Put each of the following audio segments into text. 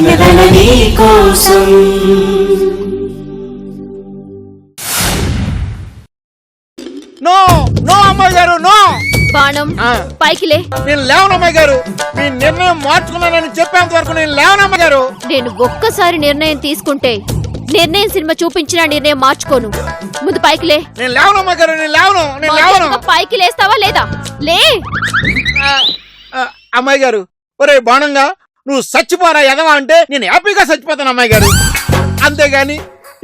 No no అమ్మాయి గారు no. బాణం పైకిలే. నేను లేవను అమ్మాయి గారు. మీ నిర్ణయం మార్చుకున్నానని చెప్పేంత వరకు నేను లేవను అమ్మాయి గారు. నేను ఒక్కసారి నిర్ణయం తీసుకుంటే నిర్ణయం సినిమా చూపించిన నిర్ణయం మార్చుకోను. ముందు పైకిలే. నేను లేవను అమ్మాయి గారు. నేను లేవను. పైకి లేస్తావా లేదా? లే. అమ్మాయి గారు, ఒరే బాణంగా, నువ్వు చచ్చిపోరా ఎదవా అంటే నేను హ్యాపీగా చచ్చిపోతాను అమ్మాయి గారు. అంతేగాని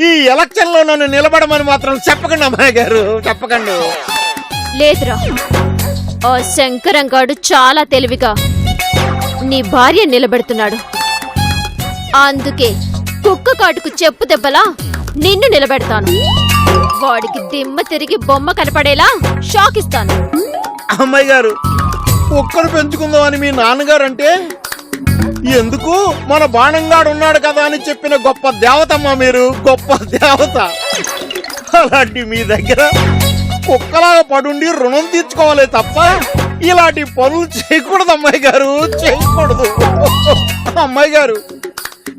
ఈ ఎలక్షన్ లో నన్ను నిలబడమని మాత్రం చెప్పకండి అమ్మాయి గారు, చెప్పకండి. లేదురా, ఆ శంకరంగాడు చాలా తెలివిగా నీ భార్య నిలబెడుతున్నాడు. అందుకే కుక్క కాటుకు చెప్పు దెబ్బలా నిన్ను నిలబెడతాను. వాడికి దిమ్మ తిరిగి బొమ్మ కనపడేలా షాక్ ఇస్తాను. అమ్మాయి గారు, కుక్కను పెంచుకుందాం అని మీ నాన్నగారు అంటే ఎందుకు మన బాణంగాడు ఉన్నాడు కదా అని చెప్పిన గొప్ప దేవతమ్మా మీరు, గొప్ప దేవత. అలాంటి మీ దగ్గర కుక్కలాగా పడుండి రుణం తీర్చుకోవాలి తప్ప ఇలాంటి పనులు చేయకూడదు అమ్మాయి గారు, చేయకూడదు. అమ్మాయి గారు,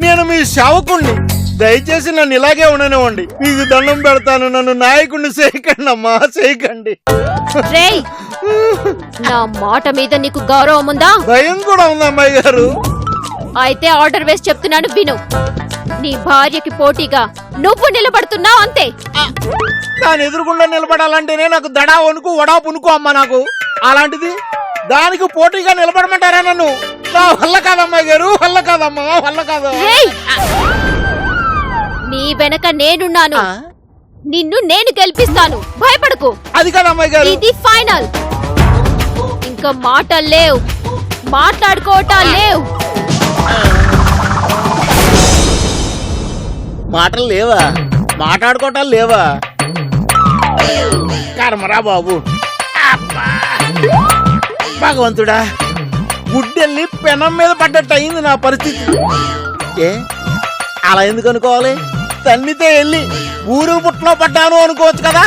నేను మీ సేవకుణ్ణి, దయచేసి నన్ను ఇలాగే ఉండనివ్వండి. మీకు దండం పెడతాను, నన్ను నాయకుడిని చేయకండి అమ్మా, చేయకండి. నా మాట మీద నీకు గౌరవం ఉందా? భయం కూడా ఉంది అమ్మాయి గారు. అయితే ఆర్డర్ వేసి చెప్తున్నాను, విను. నీ భార్యకి పోటీగా నువ్వు నిలబడుతున్నావు అంతే. దాని ఎదురుకుండా నిలబడాలంటేనే నాకు దడా వణుకు వడా పునుకు అమ్మ నాకు. అలాంటిది దానికి పోటీగా నిలబడమంటారా నన్ను? నా వల్ల కాదమ్మాయి గారు, వల్ల కాదమ్మా, వల్ల కాదు. నీ వెనక నేనున్నాను, నిన్ను నేను గెలిపిస్తాను, భయపడకు. అది కాదమ్మాయి గారు, ఇది ఫైనల్. ఇంకా మాటలు లేవు, మాట్లాడుకోవటాలు లేవు. మాటలు లేవా, మాట్లాడుకోవటాలు లేవా? కర్మరా బాబు. భగవంతుడా, గుడ్డెళ్ళి పెనం మీద పడ్డట్టు అయింది నా పరిస్థితి. ఏ అలా ఎందుకు అనుకోవాలి? తన్నితే వెళ్ళి ఊరు పుట్లో పడ్డాను అనుకోవచ్చు కదా.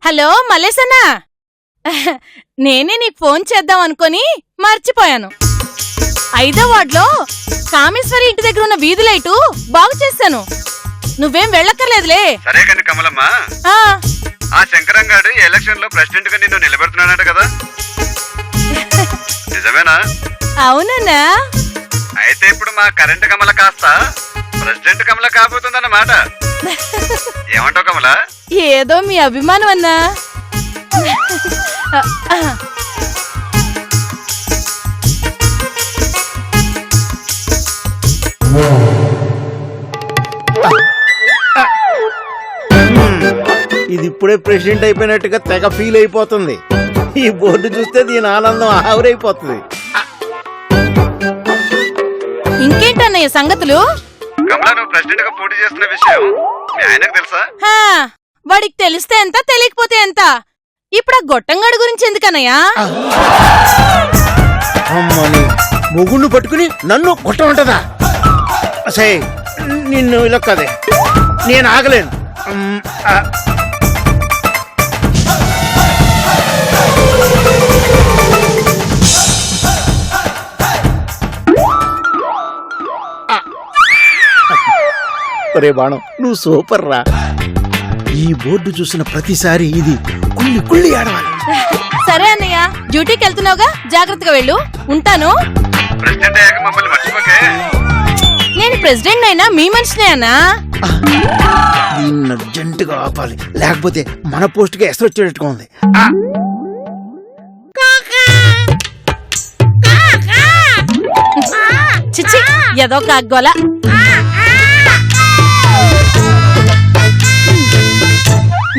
హలో మల్లేసన్నా, నేనే నీకు ఫోన్ చేద్దాం అనుకుని మర్చిపోయాను. 5వ వార్డులో కామేశ్వరి ఇంటి దగ్గర ఉన్న వీధి లైటు బాగు చేశాను. నువ్వేం వెళ్ళక్కర్లేదులే. సరే కానీ కమలమ్మ, ఆ శంకరంగాడు ఎలక్షన్ లో ప్రెసిడెంట్ గా నిన్ను నిలబెడుతున్నాడట కదా, నిజమేనా? అవునన్నా. అయితే ఇప్పుడు మా కరెంట్ కమల కాస్త ప్రెసిడెంట్ కమల కాబోతుందన్నమాట. ఏమంటావు కమల? ఏదో మీ అభిమానం అన్నా. ఇది ఇప్పుడే ప్రెసిడెంట్ అయిపోయినట్టుగా తెగ ఫీల్ అయిపోతుంది. ఈ బోర్డు చూస్తే దీని ఆనందం ఆవిరైపోతుంది. ఇంకేంటన్నయ్య సంగతులు? కమల, నువ్వు ప్రెసిడెంట్ గా పోటీ చేస్తున్న విషయం మీ ఆయనకు తెలుసా? వాడికి తెలిస్తే ఎంత, తెలియకపోతే ఎంత. ఇప్పుడు ఆ గొట్టంగాడు గురించి ఎందుకన్నయ్యా? అమ్మని మొగుళ్ళు పట్టుకుని నన్ను కొట్టమంటదా? సే, నిన్ను ఇలా కదే, నేను ఆగలేను. ఒరే బాణం, నువ్వు సూపర్ రా. ఈ బోర్డు చూసిన ప్రతిసారి ఇది కుళ్ళి కుళ్ళి ఆడవాలి. సరే అన్నయ్య, డ్యూటీకి వెళ్తున్నావుగా, జాగ్రత్తగా వెళ్ళు. ఉంటాను. ప్రెసిడెంట్ అయ్యాక మమ్మల్ని మర్చిపోకే. నేను ప్రెసిడెంట్ అయినా మీ మనిషినే అన్నా. దీన్ని అర్జెంటుగా ఆపాలి, లేకపోతే మన పోస్ట్ కి ఎసరు వచ్చేటట్టుగా ఉంది. చిచ్చి, ఏదో కాగ్గోల.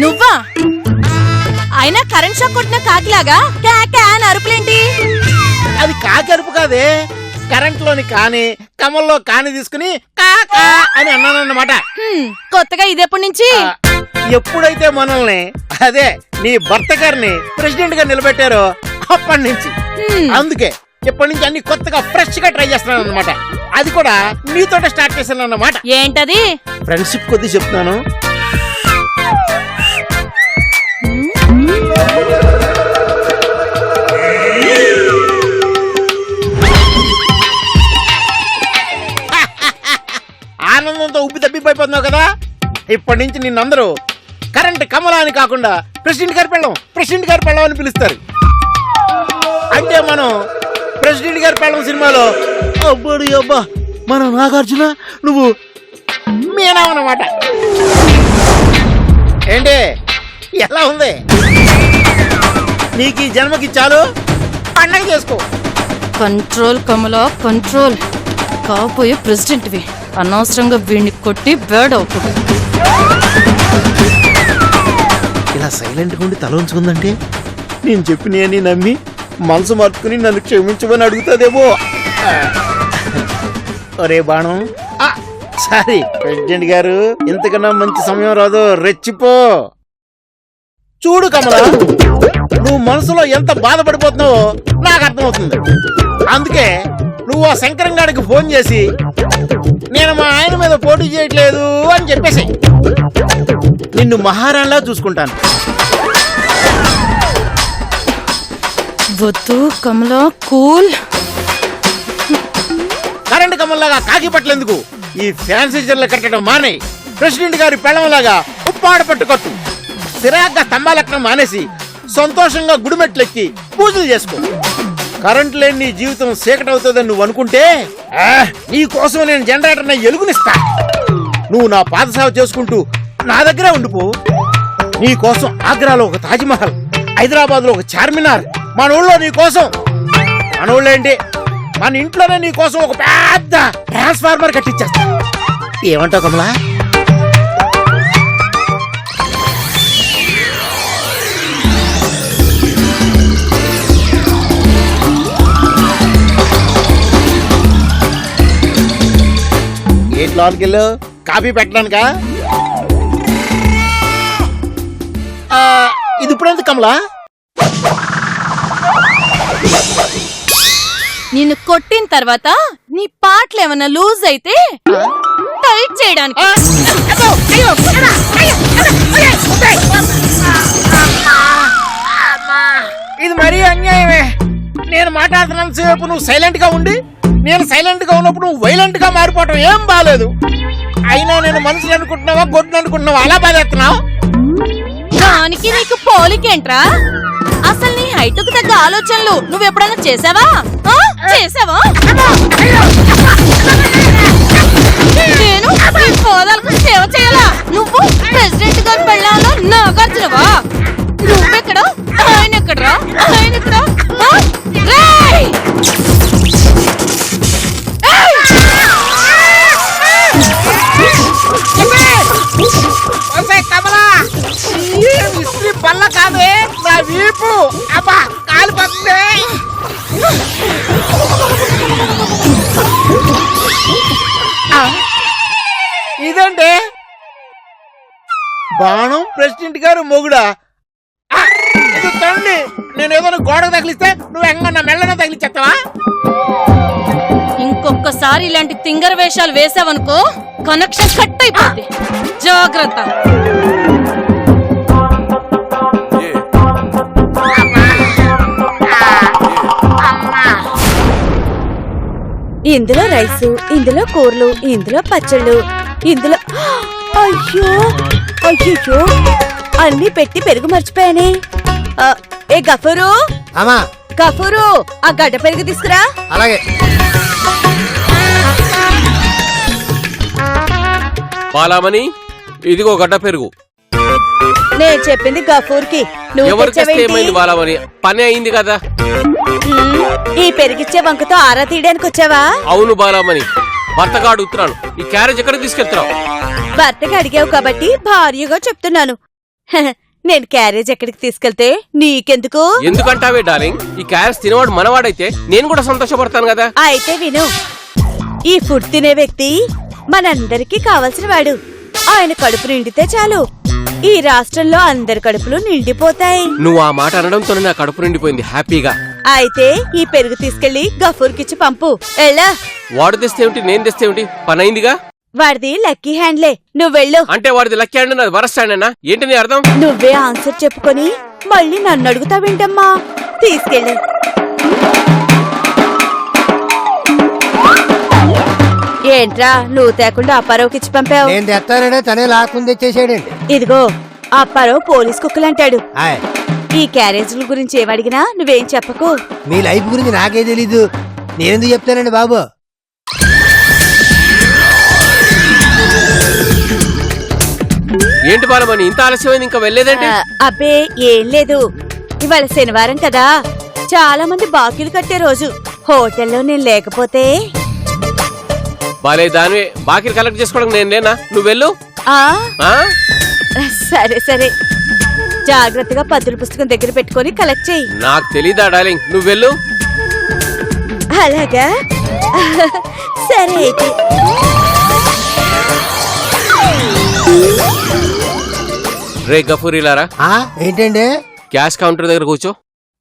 నువ్వా? అయినా కరెంట్ షాక్ కొట్టిన కాకిలాగా క్యా అని అరుపులేంటి? అది కాకి అరుపు కాదే, కరెంట్ లోని కాని కమల్లో కాని తీసుకుని కాకా అని అన్నానన్నమాట. కొత్తగా ఇదెప్పటి నుంచి? ఎప్పుడైతే మనల్ని, అదే నీ భర్త గారిని ప్రెసిడెంట్ గా నిలబెట్టారో అప్పటి నుంచి. అందుకే ఇప్పటి నుంచి అన్ని కొత్తగా ఫ్రెష్ గా ట్రై చేస్తున్నాను అన్నమాట. అది కూడా నీతోటే స్టార్ట్ చేశాను అన్నమాట. ఏంటది? ఫ్రెండ్షిప్ కొద్ది చెప్తున్నాను. ఆనందంతో ఉబ్బి తప్పిపోతున్నావు కదా. ఇప్పటి నుంచి నిన్నందరూ కరెంట్ కమలా అని కాకుండా ప్రెసిడెంట్ గారి పెళ్ళం అని పిలుస్తారు. అంటే మనం ప్రెసిడెంట్ గారి పెళ్ళం సినిమాలో అబ్బడి అబ్బా మన నాగార్జున నువ్వు మీనా అన్నమాట. ఏంటి ఎలా ఉంది? నీకు ఈ జన్మకి చాలు, పండగ చేసుకో. కంట్రోల్ కమలా కంట్రోల్. కాబోయే ప్రెసిడెంట్వి అనవసరంగా వీడిని కొట్టి బ్యాడ్ అవుతుంది. ఇలా సైలెంట్గా ఉండి తల ఉంచుకుందంటే నేను చెప్పినవన్నీ నమ్మి మనసు మార్చుకుని నన్ను క్షమించమని అడుగుతుందేమో. ఒరే బాణం, సారీ ప్రెసిడెంట్ గారు, ఇంతకన్నా మంచి సమయం రాదు, రెచ్చిపో. చూడు కమలా, నువ్వు మనసులో ఎంత బాధపడిపోతున్నావో నాకు అర్థమవుతుంది. అందుకే నువ్వు ఆ శంకరం గారికి ఫోన్ చేసి నేను మా ఆయన మీద పోటీ చేయట్లేదు అని చెప్పేసి నిన్ను మహారాణిలా చూసుకుంటాను. వద్దు కమలా, కూల్. కరెంట్ కమల్లాగా కాకి పట్లేందుకు ఈ ఫ్యాన్సీ చీరలు కట్టడం మానే ప్రెసిడెంట్ గారి పెళ్ళంలాగా ఉప్పాడ పట్టుకొట్టు. సిరాగ్గా స్తంభాలెక్కడం మానేసి సంతోషంగా గుడిమెట్లెక్కి పూజలు చేసుకో. కరెంట్ లేని నీ జీవితం చీకటి అవుతుందని నువ్వు అనుకుంటే నీ కోసం నేను జనరేటర్ని ఎలుగునిస్తా. నువ్వు నా పాదసేవ చేసుకుంటూ నా దగ్గరే ఉండిపో. నీ కోసం ఆగ్రాలో ఒక తాజ్మహల్, హైదరాబాద్ లో ఒక చార్మినార్, మన ఊళ్ళో నీ కోసం, మన ఊళ్ళో ఏంటి మన ఇంట్లోనే నీ కోసం ఒక పెద్ద ట్రాన్స్ఫార్మర్ కట్టించేస్తా. ఏమంటావు కమలా? ఏంటి లోనికి వెళ్ళు? కాఫీ పెట్టడానికా? ఇది ఇప్పుడెందుకు కమలా? నిన్ను కొట్టిన తర్వాత నీ పాటలు ఏమన్నా లూజ్ అయితే టైట్ చేయడానికి. ఇది మరీ అన్యాయమే. నేను మాట్లాడుతున్నంత సేపు నువ్వు సైలెంట్ గా ఉండి, నేను సైలెంట్ గా ఉన్నప్పుడు నువ్వు వైలెంట్ గా మారిపోవటం ఏం బాలేదు. అయినా నేను మనుషులు అనుకుంటున్నావా గొడ్డు అనుకుంటున్నావా అలా బాధేస్తున్నావు? దానికి నీకు పోలికేంట్రా? అసలు నీ హైటుకు తగ్గ ఆలోచనలు నువ్వెప్పుడైనా చేసావా? చేసావా? నేను ఈ హోదాలకు సేవ చేయాలా? నువ్వు ప్రెసిడెంట్ గారి పెళ్ళాలో నాగార్జునవా? నువ్వెక్కడ? ఆయన ఎక్కడరా? ఆయన ఎక్కడ? ఇస్త్రీ పల్ల కాదే నా వీపు, అబ్బా కాలిపోతుంది. ఇదంటే బాణం ప్రెసిడెంట్ గారు మొగుడా? తండ్రి, నేను ఏదైనా గోడకు తగిలిస్తే నువ్వు ఎంగా నా మెళ్ళన తగిలిచ్చేస్తావా? ఇంకొకసారి ఇలాంటి తింగర వేషాలు వేసావనుకో కనెక్షన్ కట్ అయిపోద్ది. జాగ్రత్త. ఇందులో రైసు, ఇందులో కూరలు, ఇందులో పచ్చళ్ళు, ఇందులో అయ్యో అయ్యో అన్ని పెట్టి పెరుగు మర్చిపోయానే. ఏ గఫూరు, గఫూరు, ఆ గడ్డ పెరుగు తీసుకురా. అలాగే. బాలామణి, ఇదిగో గడ్డ పెరుగు. నేను చెప్పింది గఫూర్కి, నువ్వు ఎవరికి బాలామణి? పని అయింది కదా. ఈ పెరిగిచ్చే వంకతో ఆరా తీయడానికి వచ్చావా? అవును బాలామణి, భర్తగా అడుగుతున్నాను, ఈ క్యారేజ్ ఎక్కడికి తీసుకెళ్తున్నావు? భర్తగా అడిగావు కాబట్టి భార్యగా చెప్తున్నాను. నేను క్యారేజ్ ఎక్కడికి తీసుకెళ్తే నీకెందుకు? ఎందుకంటావే డార్లింగ్, ఈ క్యారేజ్ తినేవాడు మనవాడైతే నేను కూడా సంతోషపడతాను కదా. అయితే విను, ఈ ఫుడ్ తినే వ్యక్తి మనందరికీ కావలసిన వాడు. ఆయన కడుపు నిండితే చాలు. ఈ రాష్ట్రంలో అందరి కడుపులు నిండిపోతాయి. నువ్వు ఆ మాట అనడంతోనే నా కడుపు నిండిపోయింది హ్యాపీగా. అయితే ఈ పెరుగు తీసుకెళ్లి గఫూర్కిచ్చి పంపు. ఎళ్ళా. వాడు తెస్తే ఏమిటి, నేను తెస్తే ఏమిటి, పని అయిందిగా. వాడిది లక్కీ హ్యాండ్లే, నువ్వెళ్ళు. అంటే వాడిది లక్కీ హ్యాండ్ నాది వరస్ట్ హ్యాండ్ అన్నా? ఏంటి నీ అర్థం? నువ్వే ఆన్సర్ చెప్పుకొని మళ్ళీ నన్ను అడుగుతావేంటమ్మా? తీసుకెళ్ళు. ఏంట్రా నువ్వు తేకుండా అప్పారావుకిచ్చి పంపావు? నేను తెస్తాననే తనే లాక్కుని తెచ్చేసాడండి. ఇదిగో అప్పారావు పోలీస్ కుక్కలంటాడు. ఈ క్యారేజీల గురించి ఏమడిగినా నువ్వేం చెప్పకు. మీ లైఫ్ గురించి నాకే తెలీదు, నేనెందుకు చెప్తానండి బాబు. ఏంటి బాలమని ఇంత ఆలస్యమైంది, ఇంకా వెళ్ళేదేంటి? అబ్బే ఏం లేదు, ఇవాళ శనివారం కదా, చాలా మంది బాకీలు కట్టే రోజు. హోటల్లో నేను లేకపోతే బాలే దానివే, బాకీలు కలెక్ట్ చేసుకోవడం నేను లేనా? నువ్వు వెళ్ళు. ఆ? సరే సరే, జాగ్రత్తగా పద్దుల పుస్తకం దగ్గర పెట్టుకొని కలెక్ట్ చెయ్యి. నాకు తెలీదా డార్లింగ్, నువ్వు వెళ్ళు. అలాగా సరే అయితే. రే గఫూరిలారా, ఏంటండి? క్యాష్ కౌంటర్ దగ్గర కూర్చో.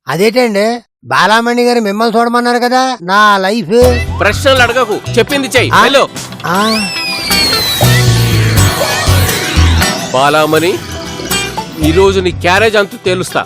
అదేంటండి, బాలామణి గారు మిమ్మల్ని చూడమన్నారు కదా, నా లైఫ్. ప్రశ్నలు అడగకు, చెప్పింది చెయ్యి. వెళ్ళు. బాలామణి, ఈరోజు నీ క్యారేజ్ అంతు తేలుస్తా.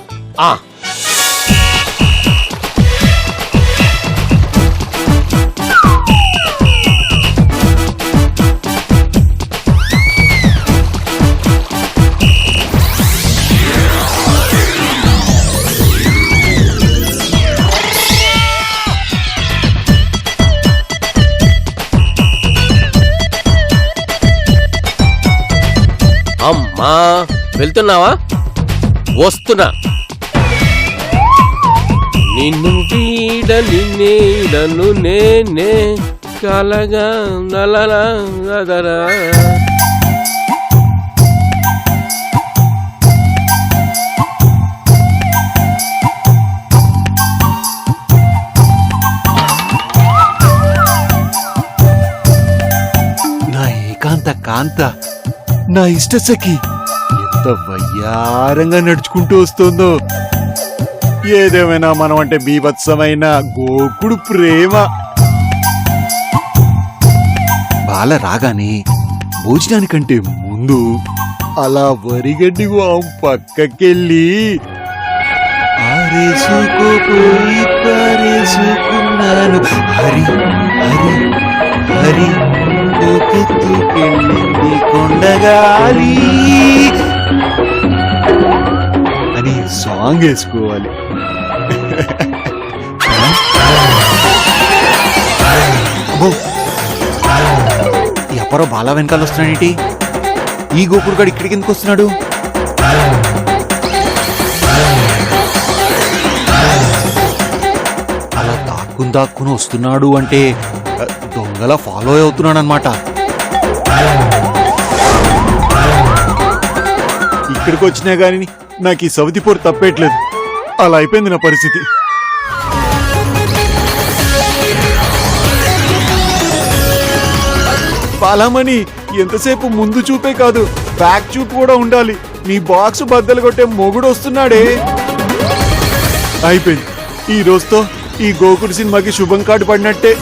అమ్మా వెళ్తున్నావా? వస్తున్నా. నిన్ను వీడని నీడను నేనే కలగా నలరా. నా ఏకాంత కాంత, నా ఇష్ట సఖి ఎంత వయ్యారంగా నడుచుకుంటూ వస్తుందో. ఏదేమైనా మనం అంటే బీభత్సమైన గోకుడు ప్రేమ. బాల రాగానే భోజనానికంటే ముందు అలా వరిగడ్డి పక్కకెళ్ళి ఆరేసుకోపోయి పారేసుకున్నాను. హరి హరి హరి కెళ్ళింది కొండగారి అని సాంగ్ వేసుకోవాలి. ఎవరో బాలా వెనకాల వస్తున్నాడేంటి? ఈ గోకుడు గాడు ఇక్కడికి ఎందుకు వస్తున్నాడు? అలా దాక్కుని వస్తున్నాడు అంటే దొంగలా ఫాలో అవుతున్నాడు అనమాట. ఇక్కడికి వచ్చినా గాని నాకు ఈ సౌతి పోరు తప్పేట్లేదు. అలా అయిపోయింది నా పరిస్థితి. బాలామణి, ఎంతసేపు ముందు చూపే కాదు బ్యాక్ చూపు కూడా ఉండాలి. నీ బాక్స్ బద్దలు కొట్టే మొగుడు వస్తున్నాడే. అయిపోయింది, ఈ రోజుతో ఈ గోకుడు సినిమాకి శుభం కార్డు పడినట్టే.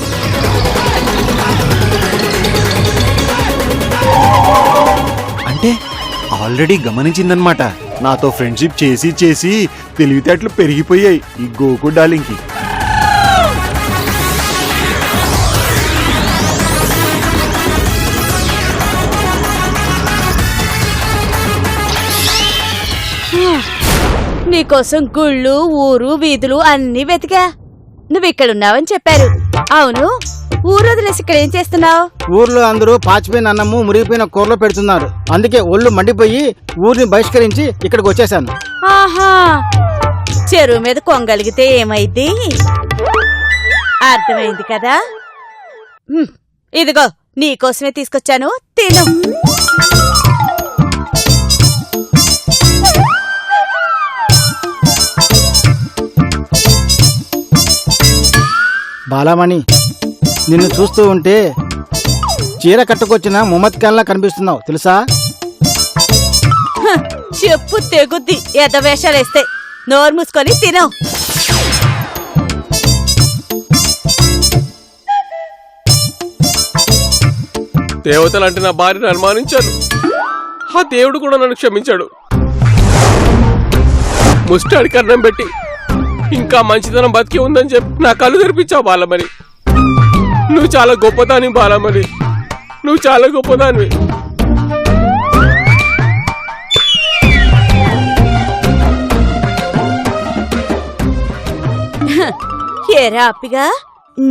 అంటే ఆల్రెడీ గమనించిందనమాట. నాతో ఫ్రెండ్షిప్ చేసి చేసి తెలివితేటలు పెరిగిపోయాయి ఈ గోకుడు డార్లింగ్కి. నీకోసం గుళ్ళు, ఊరు, వీధులు అన్ని వెతికా. నువ్విక్కడున్నావని చెప్పారు. అవును, ఊరు వదిలేసి ఇక్కడ ఏం చేస్తున్నావు? ఊర్లో అందరూ పాచిపోయిన అన్నము, మురిగిపోయిన కూరలో పెడుతున్నారు. అందుకే ఒళ్ళు మండిపోయి ఊరిని బహిష్కరించి ఇక్కడికి వచ్చేసాను. ఆహా, చెరువు మీద కొంగలిగితే ఏమైంది? అర్థమైంది కదా. ఇదిగో నీకోసమే తీసుకొచ్చాను, తిను. బాలామణి, నిన్ను చూస్తూ ఉంటే చీర కట్టుకొచ్చిన ముమ్మద్ ఖాన్లా కనిపిస్తున్నావు తెలుసా? చెప్పు తెగుద్ది ఎదవేషాలేస్తే. నోరు మూసుకొని తినవు. దేవతలంటే నా భార్యను అనుమానించాను. ఆ దేవుడు కూడా నన్ను క్షమించాడు. ముష్టాడికి అన్నం పెట్టి ఇంకా మంచితనం బతికి ఉందని చెప్పి నా కళ్ళు తెరిపించావు బాలమణి. నువ్వు చాలా గొప్పదాని బాలమణి, నువ్వు చాలా గొప్పదానివి. ఏరా అప్పిగా,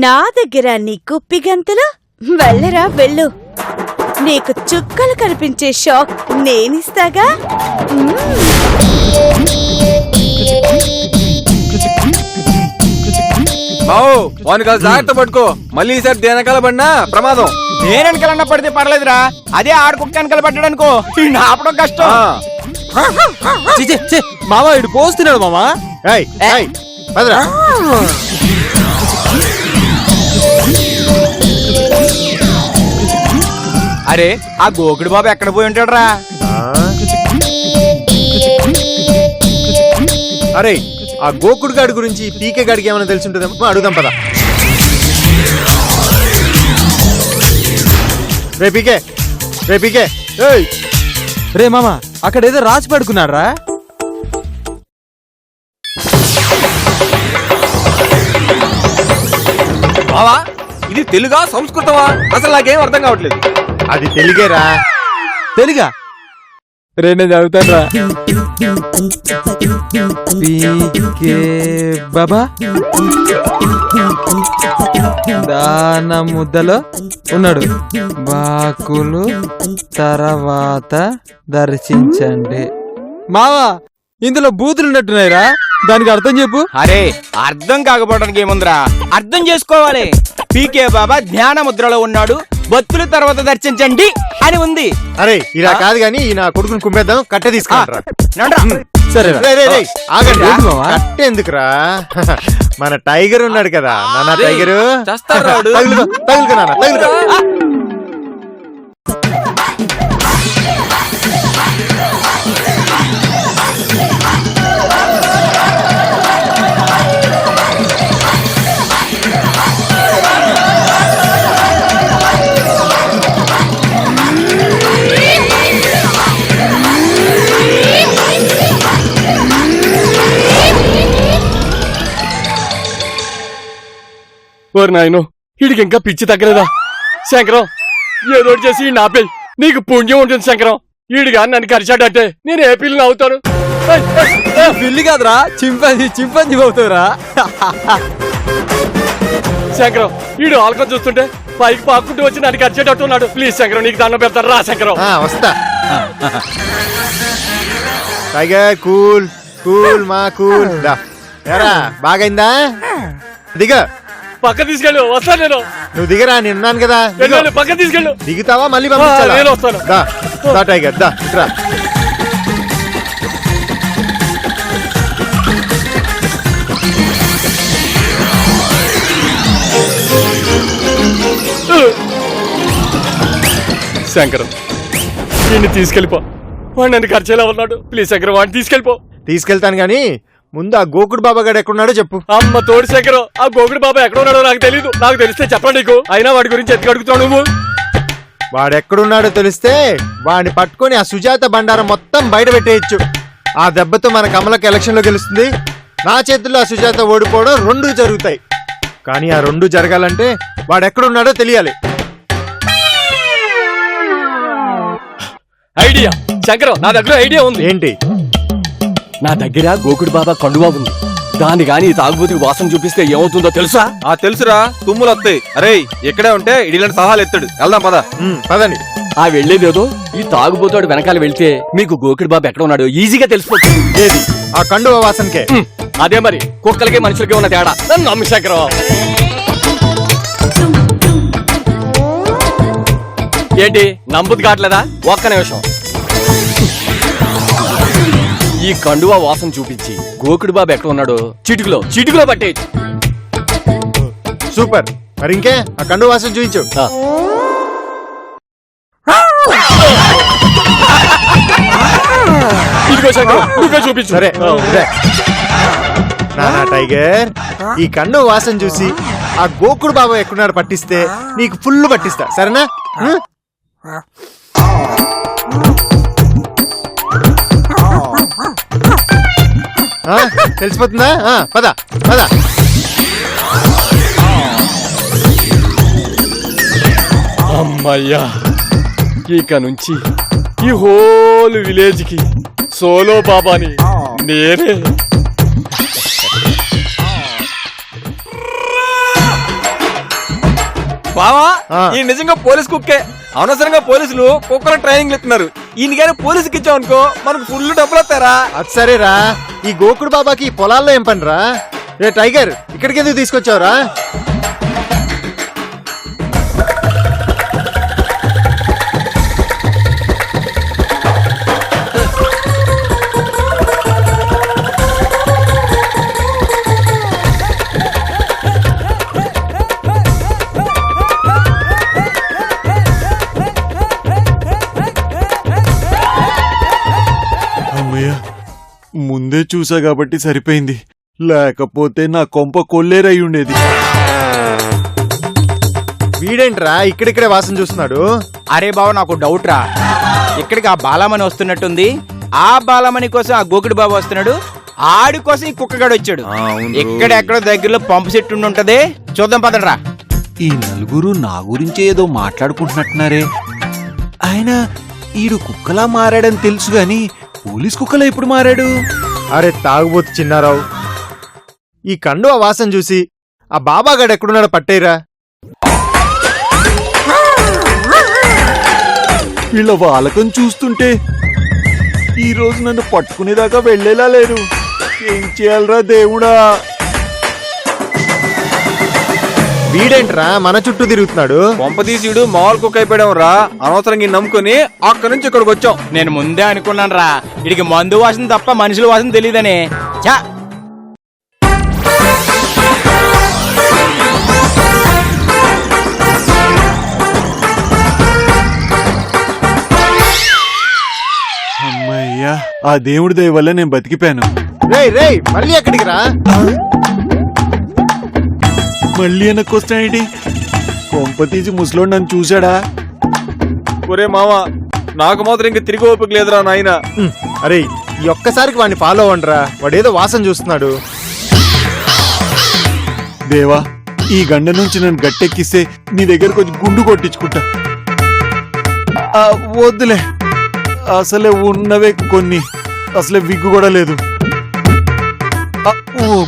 నా దగ్గర నీకు పిగంతులు. వెళ్ళరా వెళ్ళు, నీకు చుక్కలు కనిపించే షాక్ నేనిస్తాగా. బావు వాని కాదు జాగ్రత్త పట్టుకో, మళ్ళీ ఈసారి దేనకాల పడినా ప్రమాదం. నేను వెనకాలన్నా పడితే పర్లేదురా, అదే ఆడుకుక్క వెనకాల పడ్డాడు అనుకో ఆపడం కష్టం. మావా ఇటు పోస్తున్నాడు మామా. ఏయ్, ఏయ్, పదరా. అరే ఆ గోకుడు బాబు ఎక్కడ పోయి ఉంటాడు రా? అరే ఆ గోకుడు గాడి గురించి పీకే గాడికి ఏమైనా తెలిసి ఉంటుందేమో అడుగుదాం పద. రే పీకే, రే పీకే, ఏయ్ రే మామా అక్కడ ఏదో రాసి పడుకున్నాడు రా. బావా ఇది తెలుగా సంస్కృతమా? అసలు నాకేం అర్థం కావట్లేదు. అది తెలుగేరా. తెలుగా? రే నేను చదువుతాను రా. పీకే బాబా దాన ముద్దలో ఉన్నాడు, బాకులు తర్వాత దర్శించండి. మావా ఇందులో బూతులు ఉన్నట్టున్నాయిరా, దానికి అర్థం చెప్పు. అరే అర్థం కాకపోవడానికి ఏముందిరా, అర్థం చేసుకోవాలి. పీకే బాబా ధ్యాన ముద్రలో ఉన్నాడు, భక్తుల తర్వాత దర్శించండి అని ఉంది. అరే ఇలా కాదు గాని నా కొడుకుని కుమ్మేద్దాం, కట్టె తీసుకుంటారా. సరే ఆగండి, కట్టెందుకురా? మన టైగర్ ఉన్నాడు కదా నాన్న, టైగరు తగులుకో తగులుకో నాన్న, తగులుకో. ఓరి నాయనో, వీడికి ఇంకా పిచ్చి తగ్గలేదా? శంకరం ఏదో చేసి ఈ నాపే, నీకు పుణ్యం ఉంటుంది శంకరం. వీడిగా నన్ను కరిచాడంటే నేను ఏ పిల్లని అవుతాను? పిల్లి కాదురా, చింపాంజీ, చింపాంజీ అవుతావురా. శంకరం వీడు ఆల్కం చూస్తుంటే పైకి పాక్కుంటూ వచ్చి నన్ను కరిచేటట్టు ఉన్నాడు. ప్లీజ్ శంకరం నీకు దండం పెడతాను రా శంకరం. వస్తా. టైగర్ కూల్ కూల్ మా కూల్. ఎరా బాగైందా? దిగ, పక్క తీసుకెళ్ళు, వస్తాను నేను. నువ్వు దిగరా, నేను ఉన్నాను కదా. పక్క తీసుకెళ్ళు. దిగుతావా మళ్ళీ పంపించాలా? నేను వస్తాను. దా టైగర్ దా, ఇట్రా. శంకరం వీడిని తీసుకెళ్ళిపో, వాడు నన్ను ఖర్చేలా ఉన్నాడు. ప్లీజ్ శంకరం వాడిని తీసుకెళ్ళిపో. తీసుకెళ్తాను గాని ముందు ఆ గోకుడు బాబా గారు ఎక్కడున్నాడో చెప్పు. అమ్మ తోడు శంకరం, ఆ గోకుడు బాబా ఎక్కడ ఉన్నాడో నాకు తెలీదు. నాకు తెలిస్తే చెప్పండి నీకు. అయినా వాడి గురించి ఎత్తుకు అడుగుతావు నువ్వు. వాడెక్కడున్నాడో తెలిస్తే వాడిని పట్టుకొని ఆ సుజాత బండారం మొత్తం బయట పెట్టేయచ్చు. ఆ దెబ్బతో మన కమలకి ఎలక్షన్ లో గెలుస్తుంది. నా చేతుల్లో ఆ సుజాత ఓడిపోవడం రెండూ జరుగుతాయి. కానీ ఆ రెండూ జరగాలంటే వాడెక్కడున్నాడో తెలియాలి. ఐడియా శంకరం, నా దగ్గర ఐడియా ఉంది. ఏంటి? నా దగ్గర గోకుడు బాబా కండువా ఉంది. దాన్ని గాని తాగుబోతుకి వాసన చూపిస్తే ఏమవుతుందో తెలుసా? తెలుసురా, తుమ్ములు వస్తాయి. అరే ఇక్కడే ఉంటే ఇడిలాంటి సహాలు ఎత్తాడు. వెళ్దాం పద. పదండి. ఆ వెళ్లేదేదో ఈ తాగుబోతాడు వెనకాల వెళ్తే మీకు గోకుడు బాబా ఎక్కడ ఉన్నాడో ఈజీగా తెలిసిపోతుంది. ఏది? ఆ కండువా వాసనకే. అదే మరి, కుక్కలకి మనుషులకి ఉన్న తేడా. నన్ను నమ్మి శంకరం. ఏంటి నమ్ముది కావట్లేదా? ఒక్క నిమిషం. ఈ కండువా వాసన చూపించి గోకుడు బాబు ఎక్కడ ఉన్నాడో చిటికులో పట్టే. సూపర్. మరి ఇంకే ఆ కండువా వాసన చూపించు. ఇదిగో శంకరం నువ్వే చూపించు. సరే నానా టైగర్, ఈ కన్ను వాసన చూసి ఆ గోకుడు బాబా ఎక్కడున్నాడు పట్టిస్తే నీకు ఫుల్ పట్టిస్తా, సరేనా? తెలిసిపోతుందా? పద పద. అమ్మయ్యా, ఇక నుంచి ఈ హోల్ విలేజ్ కి సోలో బాబాని నేనే. బావా ఈ నిజంగా పోలీస్ కుక్కే. అనవసరంగా పోలీసులు కుక్కల ట్రైనింగ్ ఇస్తున్నారు. ఈయన కానీ పోలీసుకి ఇచ్చామనుకో మనకు ఫుల్ డబ్బులు వస్తారా? అది సరేరా, ఈ గోకుడు బాబాకి ఈ పొలాల్లో ఏం పనిరా? రే టైగర్, ఇక్కడికి ఎందుకు తీసుకొచ్చావురా? ముందే చూసా కాబట్టి సరిపోయింది, లేకపోతే నా కొంప కొల్లేరై ఉండేది. వీడేంట్రా ఇక్కడిక్కడే వాసన చూస్తున్నాడు? అరే బావ, నాకు డౌట్ రా. ఇక్కడికి ఆ బాలమణి వస్తున్నట్టుంది. ఆ బాలమణి కోసం ఆ గోకుడు బాబు వస్తున్నాడు. ఆడి కోసం ఈ కుక్కగాడు వచ్చాడు. ఎక్కడెక్కడో దగ్గరలో పంపు సెట్టు ఉంటది, చూద్దాం పదండ్రా. ఈ నలుగురు నా గురించి ఏదో మాట్లాడుకుంటున్నట్టున్నారే. ఆయన ఈడు కుక్కలా మారాడని తెలుసు గాని పోలీస్ కుక్కలా ఎప్పుడు మారాడు? అరే తాగుబోతు చిన్నారావు, ఈ కండు ఆ వాసన చూసి ఆ బాబాగాడు ఎక్కడున్నాడో పట్టేరా. వీళ్ళ వాలకం చూస్తుంటే ఈ రోజు నన్ను పట్టుకునేదాకా వెళ్లేలా లేరు. ఏం చేయాలరా దేవుడా? వీడేంట్రా మన చుట్టూ తిరుగుతున్నాడు? కొంపదీసుడు మామూలు కుక్క అయిపోయాం రా. అనవసరంగా నమ్ముకుని అక్కడి నుంచి ఇక్కడికి వచ్చాం. నేను ముందే అనుకున్నాను రా, ఇడికి మందు వాసన తప్ప మనుషుల వాసన తెలియదని. చా అమ్మయ్యా, ఆ దేవుడి దయ వల్ల నేను బతికిపోయాను. రేయ్ మళ్ళీ ఎక్కడికి రా? మళ్ళీ వెనక్కొస్తానేంటి? కొంప తీసి ముసలోడు నన్ను చూశాడా? ఒరే మామ, నాకు మాత్రం ఇంక తిరిగి ఓపిక లేదురా నాయన. అరే ఈ ఒక్కసారికి వాడిని ఫాలో అవ్వండిరా, వాడేదో వాసన చూస్తున్నాడు. దేవా, ఈ గండ నుంచి నన్ను గట్టెక్కిస్తే నీ దగ్గర కొంచెం గుండు కొట్టించుకుంటా. వద్దులే, అసలే ఉన్నవే కొన్ని, అసలే విగ్గు కూడా లేదు.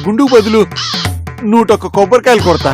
గుండుకు బదులు 101 కొబ్బరికాయలు కొడతా.